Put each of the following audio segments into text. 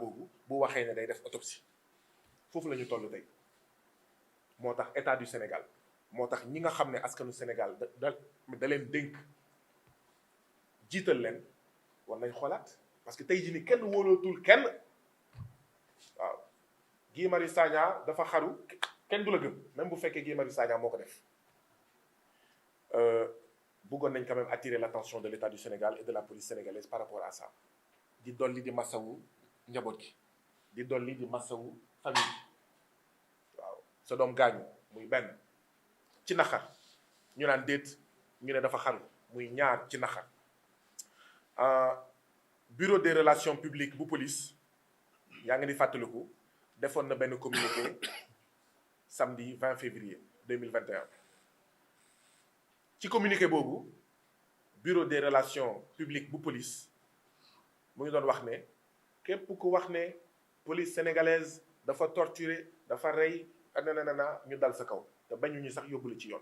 boobu bu waxee ne day def autopsie foofu la ñu toll tey moo tax état du Sénégal moo tax ñi nga xam ne askanu Sénégal da leen dénk jiital leen war nañ xoolaat parce que tey jii ni kenn wóolootul kenn waaw Guy Marius Sagna dafa xaru kenn du la gëm même bu fekkee Guy Marius Sagna moo ko def bëggoon nañ quand même attirer l'attention de l'État du Sénégal et de la police sénégalaise par rapport à ça di dolli di massawu njaboot gi di dolli di massawu famille waaw sa doom gaañu muy benn ci naxar ñu naan déet ñu ne dafa xaru muy ñaar ci naxar bureau des relations publiques bu police yaa ngi di fàttaliku defoon na benn communiqué samedi 20 février 2021 ci communiqué boobu bureau des relations publiques bu police mu ngi doon wax ne képp ku wax ne police sénégalaise dafa torturer dafa rey nanana ñu dal sa kaw te bañu ñu sax yóbbu la ci yoon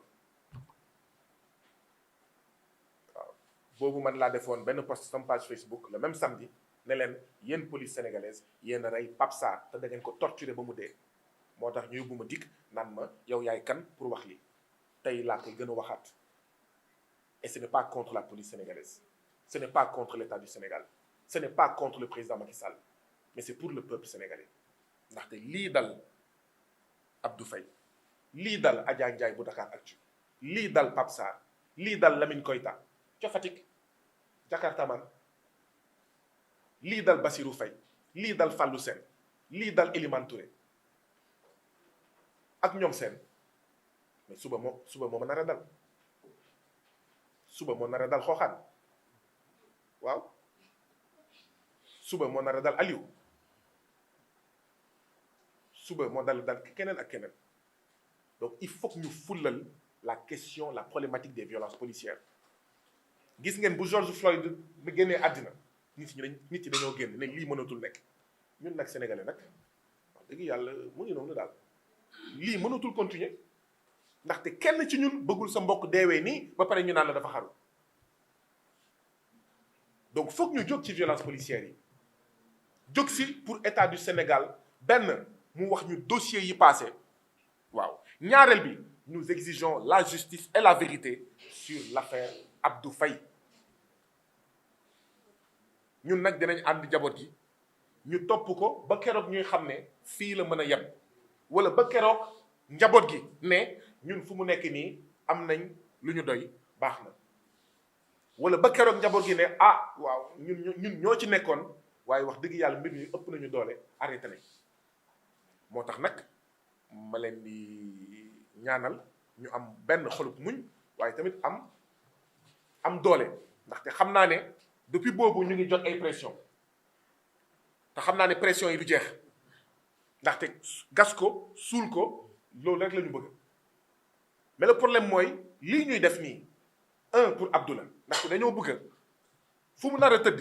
waaw boobu man laa defoon benn post sama page Facebook le même samedi ne leen yéen police sénégalaise yéen a rey Pape Sarr te da ngeen ko torturer ba mu dee moo tax ñu yóbbu ma dikk naan ma yow yaay kan pour wax li tey laa koy gën a waxaat et ce n'est pas contre la police sénégalaise ce n'est pas contre l'État du Sénégal ce n'est pas contre le président Macky Sall mais c'est pour le peuple sénégalais ndaxte lii dal Abdou Faye lii dal Adja Ndiaye bu Dakaractu lii dal Pape Sarr lii dal Lamine Koita ca Fatick Jakartaman lii dal Bassirou Faye lii dal Fallou Sène lii dal Elimane Touré ak ñoom seen mais suba moo ma nar a dal suba moo nar a dal Xooxaan waaw suba moo nar a dal Aliou suba moo dal keneen ak keneen donc il faut que ñu fullal la question la problématique des violences policières gis ngeen bu George Floyd bi génnee àddina nit ñi dañoo génn ne lii mënatul nekk ñun nag sénégalais nag wax dëgg yàlla mu ngi noonu daal lii mënatul continuer ndaxte kenn ci ñun bëggul sa mbokk deewee nii ba pare ñu naan la dafa xaru donc foog ñu jóg ci violence policière yi jóg si pour état du Sénégal benn mu wax ñu dossier yi passé waaw ñaareel bi nous exigeons la justice et la vérité sur l'affaire Abdou Faye ñun nag dinañ ànd jaboot gi ñu topp ko ba keroog ñuy xam ne fii la mën a yem wala ba keroog njaboot gi ne ñun fu mu nekk nii am nañ lu ñu doy baax na wala ba keroog njaboot gi ne ah waaw ñun ñoo ci nekkoon waaye wax dëgg yàlla mbir mi ëpp nañu doole arrêté nañ moo tax nag ma leen di ñaanal ñu am benn xolub muñ waaye tamit am doole ndaxte xam naa ne depuis boobu ñu ngi jot ay pression te xam naa ne pression yi du jeex ndaxte gas ko suul ko loolu rek la ñu bëgg mais le problème mooy lii ñuy def nii pour Abdoula ndaxte dañoo bëgg fu mu nar a tëdd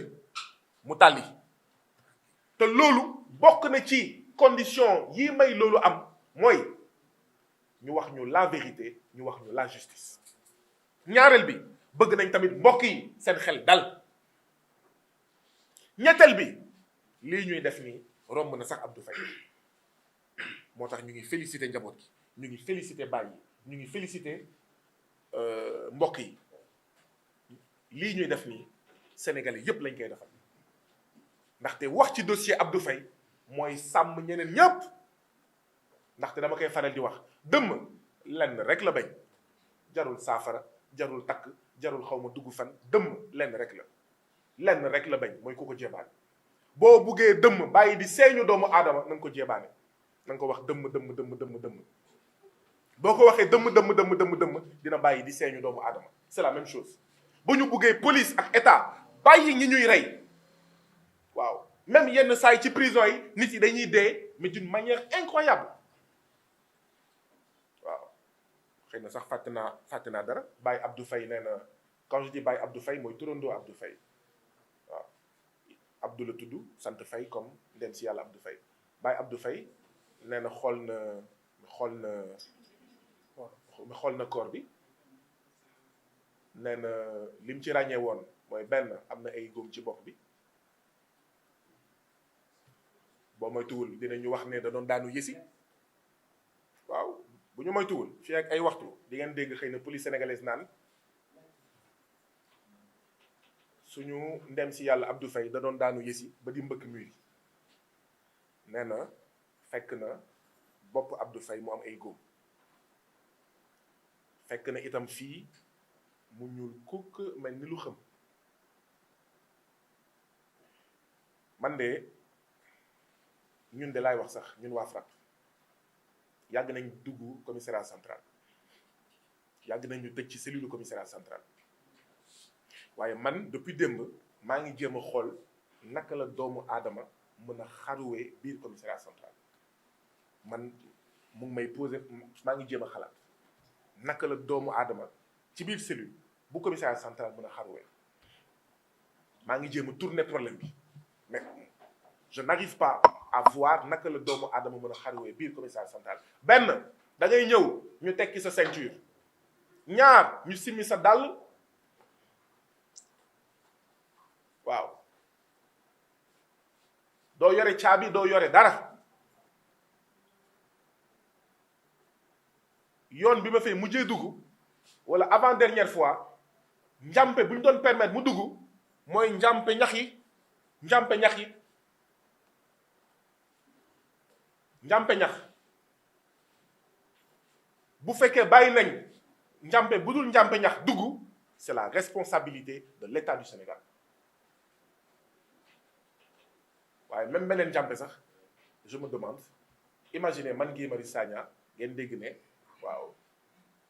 mu tàlli te loolu bokk na ci condition yi may loolu am mooy ñu wax ñu la vérité ñu wax ñu la justice ñaareel bi bëgg nañ tamit mbokk yi seen xel dal ñetteel bi lii ñuy def nii romb na sax Abdou Faye moo tax ñu ngi félicité njaboot gi ñu ngi félicité baay yi ñu ngi félicité mbokk yi lii ñuy def nii sénégalais yépp lañ koy defal ndaxte wax ci dossier Abdou Faye mooy sàmm ñeneen ñépp ndaxte dama koy faral di wax dëmm lenn rek la bañ jarul saafara jarul takk jarul xaw ma dugg fan dëmm lenn rek la bañ mooy ku ko jébaane boo buggee dëmm bàyyi di seeñu doomu aadama na nga ko jébaane na nga ko wax dëmm boo ko waxee dëmm dina bàyyi di seeñu doomu aadama c'est la même chose bu ñu buggee police ak état bàyyi ñi ñuy rey waaw même yenn saa yi ci prison yi nit yi dañuy dee mais d'une manière incroyable waaw xëy na sax fàtte naa dara Baye Abdou Faye nee na quand je dis Baye Abdou Faye mooy turandoo Abdou Faye waaw Abdou la tudd sant Faye comme ndem si yàlla Abdou Faye Baye Abdou Faye nee na xool na koor bi nee na lim ci ràññee woon mooy benn am na ay góom ci bopp bi boo moytuwul dinañu wax ne da doon daanu yësi waaw bu ñu moytuwul fii ak ay waxtu di ngeen dégg xëy na police sénégalaise naan suñu ndem si yàlla Abdou Faye da doon daanu yësi ba di mbëkk mur yi nee na fekk na bopp Abdou Faye mu am ay góom fekk na itam fii mu ñuul kukk mel ni lu xam man de ñun de laay wax sax ñun waa FRAPP yàgg nañ dugg commissariat central yàgg nañ ñu tëj ci cellule commissariat central waaye man depuis démb maa ngi jéem a xool naka la doomu aadama mën a xaruwee biir commissariat central man mu ngi may posé maa ngi jéem a xalaat naka la doomu aadama ci biir cellule bu commissariat central mën a xaruwee maa ngi jéem a tourner problème bi mais je n'arrive pas à voir naka la doomu aadama mën a xaruwee biir commissariat central benn da ngay ñëw ñu tekki sa ceinture ñaar ñu simmi sa dàll waaw doo yore caabi doo yore dara yoon bi ma fay mujjee dugg wala avant dernière fois njàmpe bu ñu doon permettre mu dugg mooy njàmpe ñax yi njàmpe ñax bu fekkee bàyyi nañ njàmpe bu dul njàmpe ñax dugg c'est la responsabilité de l'État du Sénégal waaye même beneen njàmpe sax je me demande imaginez man Guy Marius Sagna ngeen dégg ne waaw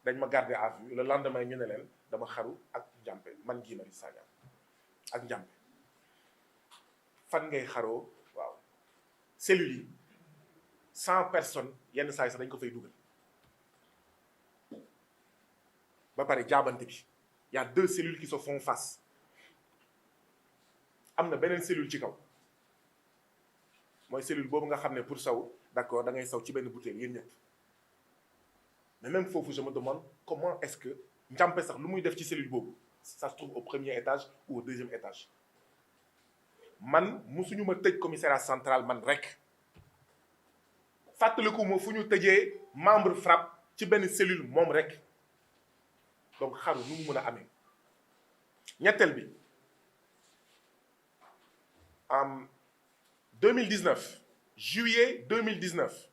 dañ ma garder à vue le lendemain ñu ne leen dama xaru ak njàmpe man Guy Marius Sagna ak njàmpe fan ngay xaroo waaw cellules yi 100 personnes yenn saa yi sax dañ ko fay dugal ba pare jaabante bi y a 2 cellules qui se font face am na beneen cellule ci kaw mooy cellule boobu nga xam ne pour saw d'accord da ngay saw ci benn bouteille yéen ñëpp mais même foofu je me demande comment est-ce que njàmpe sax lu muy def ci cellule boobu ça se trouve au premier étage ou au deuxième étage man musuñu ma tëj commissariat central man rek fàttaliku ma fu ñu tëjee membre FRAPP ci benn cellule moom rek donc xaru nu mu mën a amee ñetteel bi en 2019 juillet 2019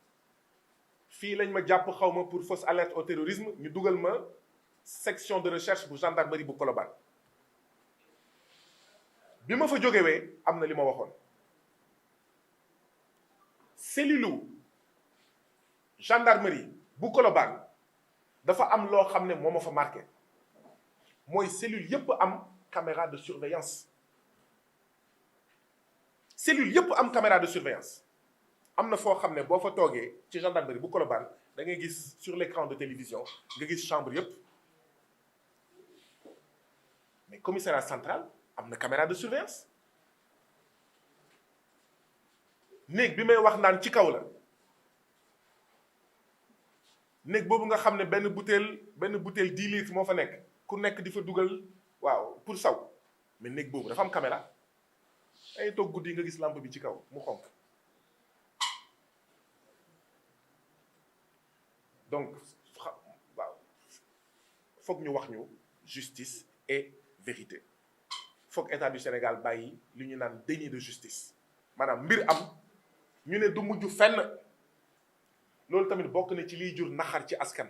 fii lañ ma jàpp xaw ma pour fausse alerte au terrorisme ñu dugal ma section de recherche bu gendarmerie bu Colobane bi ma fa jógewee am na li ma waxoon cellule gendarmerie bu Colobane dafa am loo xam ne moo ma fa marqué mooy cellule yépp am caméra de surveillance cellule yépp am caméra de surveillance am na foo xam ne boo fa toogee ci gendarmerie bu Colobane da ngay gis sur l'écran de télévision nga gis chambre yépp mais commissariat central am na caméra de surveillance néeg bi may wax naan ci kaw la néeg boobu nga xam ne benn bouteille 10 litres moo fa nekk ku nekk di fa dugal waaw pour saw mais néeg boobu dafa am caméra ay toog guddi nga gis lampe bi ci kaw mu xonk donc waaw foog ñu wax ñu justice et vérité foog état du Sénégal bàyyi li ñu naan déni de justice maanaam mbir am ñu ne du mujj fenn loolu tamit bokk na ci liy jur naxar ci askan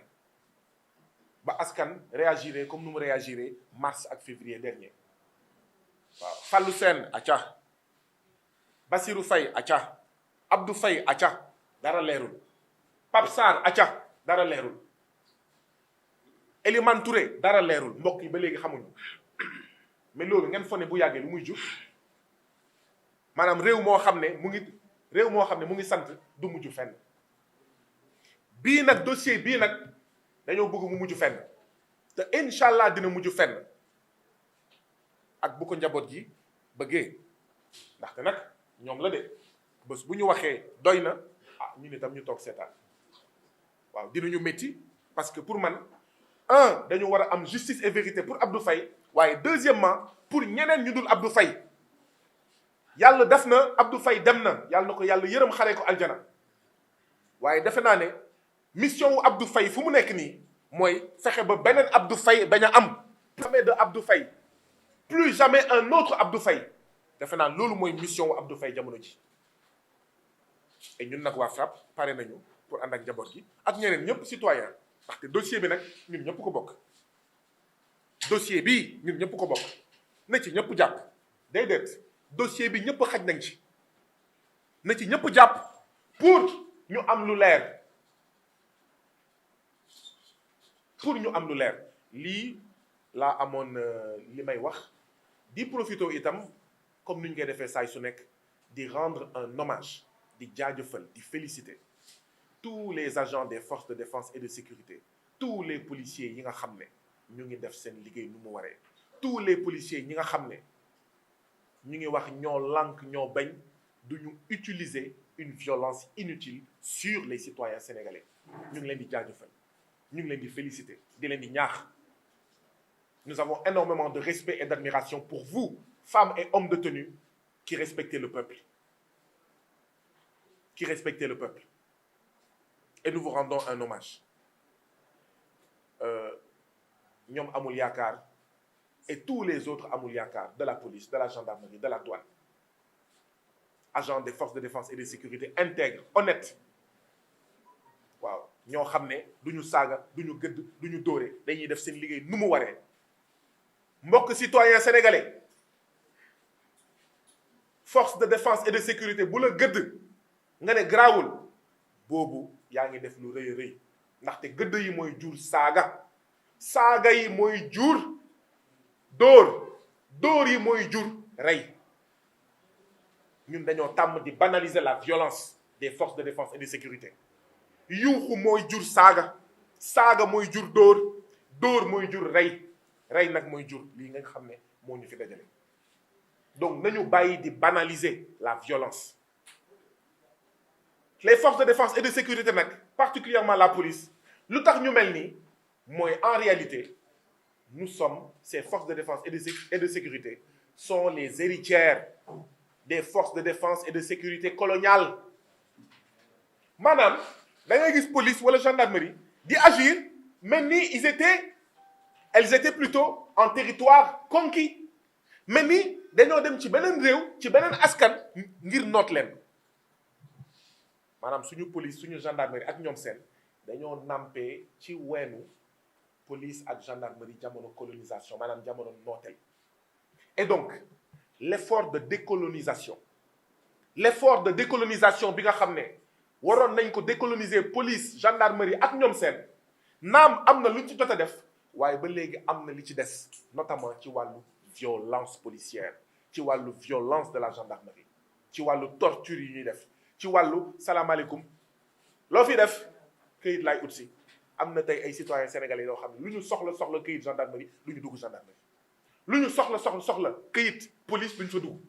ba askan réagiré comme nu mu réagiré mars ak février dernier waaw Fallou Sène acca Bassirou Faye acca Abdou Faye acca dara leerul Pape Sarr acca dara leerul Elimane Touré dara leerul mbokk yi ba léegi xamuñu mais loolu ngeen fone bu yàggee lu muy jur maanaam réew moo xam ne mu ngi sant du mujj fenn bii nag dossier bii nag dañoo bëgg mu mujj fenn te incha allah dina mujj fenn ak bu ko njaboot gi bëggee ndaxte nag ñoom la de bés bu ñu waxee doy na ñu ne tam ñu toog seetaan waaw dinañu métti parce que pour man dañu war a am justice et vérité pour Abdou Faye waaye deuxièmement pour ñeneen ñu dul Abdou Faye yàlla def na Abdou Faye dem na yàlla na ko yàlla yërëm xaree ko aljana waaye defe naa ne mission wu Abdou Faye fu mu nekk nii mooy fexe ba beneen Abdou Faye bañ a am. jamais de Abdou Faye plus jamais un autre Abdou Faye defe naa loolu mooy mission wu Abdou Faye jamono ji et ñun nag waa FRAPP pare nañu pour ànd ak njaboot gi ak ñeneen ñëpp citoyen ndaxte dossier bi nag ñun ñëpp ko bokk dossier bi ñun ñëpp ko bokk na ci ñëpp jàpp déedéet dossier bi ñëpp xaj nañ ci na ci ñëpp jàpp pour ñu am lu leer lii laa amoon li may wax di profito itam comme ni ñu koy defee saay su nekk di rendre un hommage di jaajëfal di féliciter tous les agents des forces de défense et de sécurité tous les policiers yi nga xam ne ñu ngi def seen liggéey nu mu waree tous les policiers ñi nga xam ne ñu ngi wax ñoo lànk ñoo bañ du ñu utiliser une violence inutile sur les citoyens sénégalais ñu ngi leen di jaajëfal ñu ngi leen di féliciter di leen di ñaax. Nous avons énormément de respect et d'admiration pour vous, femmes et hommes de tenue, qui respectez le peuple. Et nous vous rendons un hommage. Ñoom amul yaakaar et tous les autres amul yaakaar de la police, de la gendarmerie, de la douane. Agents des forces de défense et de sécurité intègres, honnêtes. waaw ñoo xam ne du ñu saaga, du ñu gëdd, du ñu dóore dañuy def seen liggéey nu mu waree. mbokk citoyen sénégalais force de défense et de sécurité bu la gëdd nga ne garaawul boobu yaa ngi def lu rëy a rëy ndaxte gëdd yi mooy jur saaga yi mooy jur dóor yi mooy jur rey ñun dañoo tàmm di banaliser la violence des forces de défense et de sécurité yuuxu mooy jur saaga mooy jur dóor mooy jur rey nag mooy jur lii nga xam ne moo ñu fi dajale donc nañu bàyyi di banaliser la violence les forces de défense et de sécurité nag particulièrement la police lu tax ñu mel nii mooy en réalité nous sommes ces forces de défense et de sécurité sont les héritières des forces de défense et de sécurité coloniales maanaam da ngay gis police wala gendarmerie di agir mel ni elles étaient plutôt en territoire conquis mel ni dañoo dem ci beneen réew ci beneen askan ngir noot leen maanaam suñu police suñu gendarmerie ak ñoom seen dañoo nampee ci weenu police ak gendarmerie jamono colonisation maanaam jamono nooteel et donc l'effort de décolonisation bi nga xam ne waroon nañ ko décoloniser police gendarmerie ak ñoom seen naam am na luñ ci jot a def waaye ba léegi am na li ci des notamment ci wàllu violence policière ci wàllu violence de la gendarmerie ci wàllu torture yi ñuy def ci wàllu salaamaaleykum loo fi def këyit laay ut si am na tey ay citoyens sénégalais yoo xam ne lu ñu soxla këyit gendarmerie lu ñu dugg gendarmerie lu ñu soxla këyit police duñ fa dugg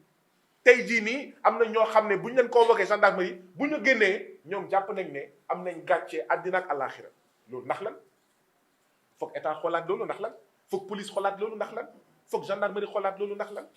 tey jii nii am na ñoo xam ne bu ñu leen convoqué gendarmerie bu ñu génnee ñoom jàpp nañ ne am nañ gàcce àddina ak àllaaxira loolu ndax lan foog état xoolaat loolu ndax lan foog police xoolaat loolu ndax lan foog gendarmerie xoolaat loolu ndax lan